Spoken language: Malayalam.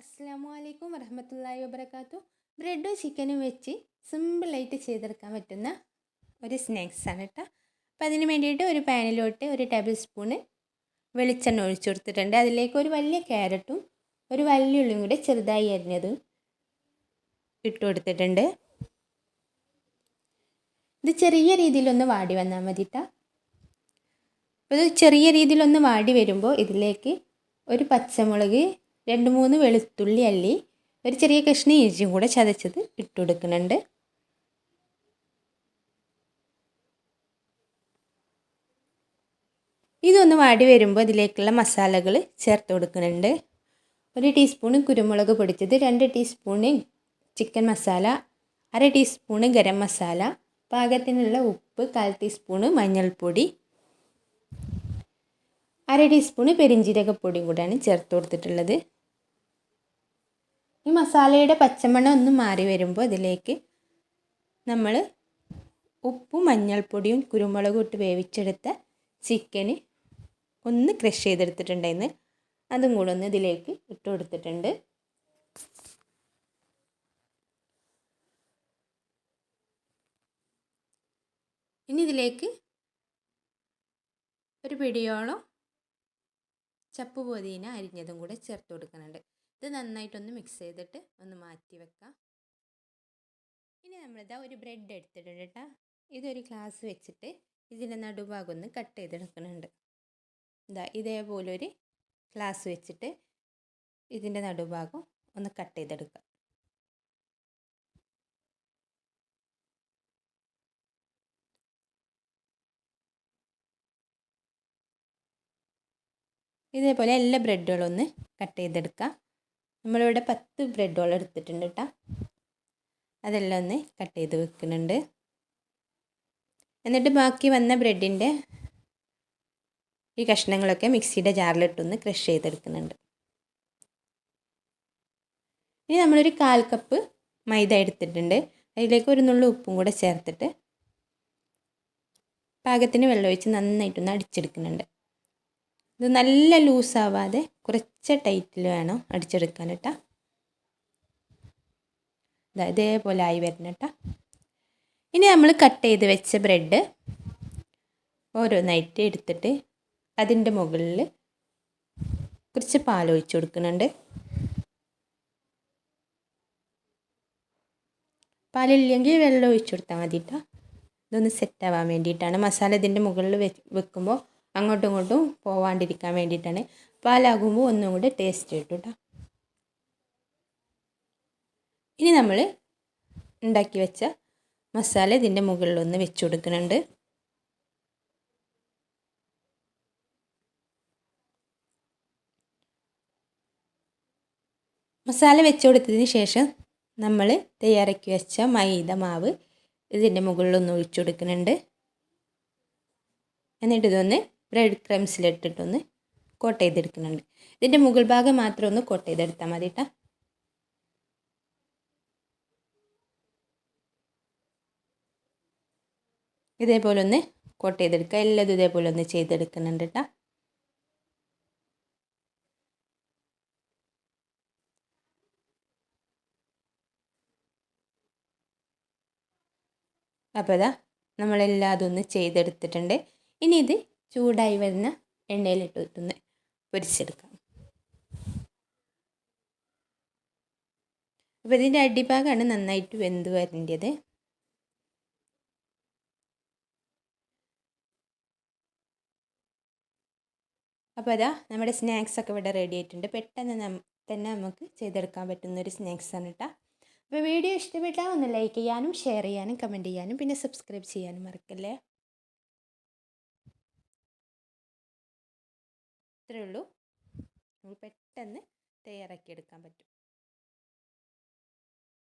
അസ്സലാമു അലൈക്കും വറഹ്മത്തുള്ളാഹി വബറകാതുഹു. ബ്രെഡും ചിക്കനും വെച്ച് സിമ്പിളായിട്ട് ചെയ്തെടുക്കാൻ പറ്റുന്ന ഒരു സ്നാക്സാണ് കേട്ടോ. അപ്പോൾ അതിന് വേണ്ടിയിട്ട് ഒരു പാനിലോട്ട് ഒരു ടേബിൾ സ്പൂണ് വെളിച്ചെണ്ണ ഒഴിച്ചു കൊടുത്തിട്ടുണ്ട്. അതിലേക്ക് ഒരു വലിയ ക്യാരറ്റും ഒരു വലിയ ഉള്ളിയും കൂടെ ചെറുതായി അരിഞ്ഞതും ഇട്ട് കൊടുത്തിട്ടുണ്ട്. ഇത് ചെറിയ രീതിയിലൊന്ന് വാടി വന്നാൽ മതി കേട്ടോ. അപ്പോൾ ഇത് ചെറിയ രീതിയിലൊന്ന് വാടി വരുമ്പോൾ ഇതിലേക്ക് ഒരു പച്ചമുളക്, 2-3 വെളുത്തുള്ളി അല്ലി, ഒരു ചെറിയ കഷ്ണം ഇഞ്ചിയും കൂടെ ചതച്ചത് ഇട്ട് കൊടുക്കുന്നുണ്ട്. ഇതൊന്ന് വാടി വരുമ്പോൾ ഇതിലേക്കുള്ള മസാലകൾ ചേർത്ത് കൊടുക്കുന്നുണ്ട്. 1 ടീസ്പൂണ് കുരുമുളക് പൊടിച്ചത്, 2 teaspoon chicken masala, 1/2 teaspoon garam masala, പാകത്തിനുള്ള ഉപ്പ്, 1/4 ടീസ്പൂണ് മഞ്ഞൾപ്പൊടി, 1/2 ടീസ്പൂണ് പെരിഞ്ജീരകപ്പൊടിയും കൂടെയാണ് ചേർത്ത് കൊടുത്തിട്ടുള്ളത്. ഈ മസാലയുടെ പച്ചമണം ഒന്ന് മാറി വരുമ്പോൾ ഇതിലേക്ക് നമ്മൾ ഉപ്പും മഞ്ഞൾപ്പൊടിയും കുരുമുളകും ഇട്ട് വേവിച്ചെടുത്ത ചിക്കന് ഒന്ന് ക്രഷ് ചെയ്തെടുത്തിട്ടുണ്ടായിരുന്നു, അതും കൂടെ ഒന്ന് ഇതിലേക്ക് ഇട്ട് കൊടുത്തിട്ടുണ്ട്. ഇനി ഇതിലേക്ക് ഒരു പിടിയോളം ചപ്പ് പുതിന അരിഞ്ഞതും കൂടെ ചേർത്ത് കൊടുക്കുന്നുണ്ട്. ഇത് നന്നായിട്ടൊന്ന് മിക്സ് ചെയ്തിട്ട് ഒന്ന് മാറ്റി വെക്കാം. ഇനി നമ്മളിതാ ഒരു ബ്രെഡ് എടുത്തിട്ടുണ്ട് കേട്ടോ. ഇതൊരു ഗ്ലാസ് വെച്ചിട്ട് ഇതിൻ്റെ നടുഭാഗം ഒന്ന് കട്ട് ചെയ്തെടുക്കുന്നുണ്ട്. ഇതാ ഇതേപോലൊരു ഗ്ലാസ് വെച്ചിട്ട് ഇതിൻ്റെ നടുഭാഗം ഒന്ന് കട്ട് ചെയ്തെടുക്കാം. ഇതേപോലെ എല്ലാ ബ്രെഡുകളും ഒന്ന് കട്ട് ചെയ്തെടുക്കാം. നമ്മളിവിടെ 10 ബ്രെഡുകൾ എടുത്തിട്ടുണ്ട് കേട്ടോ. അതെല്ലാം ഒന്ന് കട്ട് ചെയ്ത് വെക്കുന്നുണ്ട്. എന്നിട്ട് ബാക്കി വന്ന ബ്രെഡിൻ്റെ ഈ കഷ്ണങ്ങളൊക്കെ മിക്സിയുടെ ജാറിലിട്ടൊന്ന് ക്രഷ് ചെയ്തെടുക്കുന്നുണ്ട്. ഇനി നമ്മളൊരു 1/4 കപ്പ് മൈദ എടുത്തിട്ടുണ്ട്. അതിലേക്ക് ഒരു നുള്ളു ഉപ്പും കൂടെ ചേർത്തിട്ട് പാകത്തിന് വെള്ളമൊഴിച്ച് നന്നായിട്ടൊന്ന് അടിച്ചെടുക്കുന്നുണ്ട്. ഇത് നല്ല ലൂസാവാതെ കുറച്ച് ടൈറ്റിൽ വേണം അടിച്ചെടുക്കാൻ കേട്ടോ. ഇതേപോലെ ആയി വരണം കേട്ടോ. ഇനി നമ്മൾ കട്ട് ചെയ്ത് വെച്ച ബ്രെഡ് ഓരോന്നായിട്ട് എടുത്തിട്ട് അതിൻ്റെ മുകളിൽ കുറച്ച് പാലൊഴിച്ച് കൊടുക്കുന്നുണ്ട്. പാലില്ലെങ്കിൽ വെള്ളം ഒഴിച്ച് കൊടുത്താൽ മതി കേട്ടോ. ഇതൊന്ന് സെറ്റാവാൻ വേണ്ടിയിട്ടാണ്. മസാല ഇതിൻ്റെ മുകളിൽ വെക്കുമ്പോൾ അങ്ങോട്ടും ഇങ്ങോട്ടും പോവാണ്ടിരിക്കാൻ വേണ്ടിയിട്ടാണ്. പാലാകുമ്പോൾ ഒന്നും കൂടെ ടേസ്റ്റ് കിട്ടും കേട്ടോ. ഇനി നമ്മൾ ഉണ്ടാക്കി വെച്ച മസാല ഇതിൻ്റെ മുകളിലൊന്ന് വെച്ച് കൊടുക്കുന്നുണ്ട്. മസാല വെച്ച് കൊടുത്തതിന് ശേഷം നമ്മൾ തയ്യാറാക്കി വെച്ച മൈദ മാവ് ഇതിൻ്റെ മുകളിലൊന്ന് ഒഴിച്ചു കൊടുക്കുന്നുണ്ട്. എന്നിട്ട് ഇതൊന്ന് ബ്രെഡ് ക്രംസിലിട്ടിട്ടൊന്ന് കോട്ട് ചെയ്തെടുക്കുന്നുണ്ട്. ഇതിൻ്റെ മുകൾ ഭാഗം മാത്രം ഒന്ന് കോട്ട് ചെയ്തെടുത്താൽ മതി കേട്ടോ. ഇതേപോലെ ഒന്ന് കോട്ട് ചെയ്തെടുക്കുക. എല്ലാതും ഇതേപോലെ ഒന്ന് ചെയ്തെടുക്കുന്നുണ്ട് കേട്ടോ. അപ്പോൾ ഇതാ നമ്മളെല്ലാം അതൊന്ന് ചെയ്തെടുത്തിട്ടുണ്ട്. ഇനി ഇത് ചൂടായി വരുന്ന എണ്ണയിലിട്ടൊന്ന് പൊരിച്ചെടുക്കാം. അപ്പോൾ ഇതിൻ്റെ അടിഭാഗമാണ് നന്നായിട്ട് വെന്ത് വരേണ്ടത്. അപ്പോൾ അതാ നമ്മുടെ സ്നാക്സൊക്കെ ഇവിടെ റെഡി ആയിട്ടുണ്ട്. പെട്ടെന്ന് തന്നെ നമുക്ക് ചെയ്തെടുക്കാൻ പറ്റുന്നൊരു സ്നാക്സാണ് കേട്ടോ. അപ്പോൾ വീഡിയോ ഇഷ്ടപ്പെട്ടാൽ ഒന്ന് ലൈക്ക് ചെയ്യാനും ഷെയർ ചെയ്യാനും കമൻറ്റ് ചെയ്യാനും പിന്നെ സബ്സ്ക്രൈബ് ചെയ്യാനും മറക്കല്ലേ. ഇത്രയേ ഉള്ളൂ. നമുക്ക് പെട്ടെന്ന് തയ്യാറാക്കിയെടുക്കാൻ പറ്റും.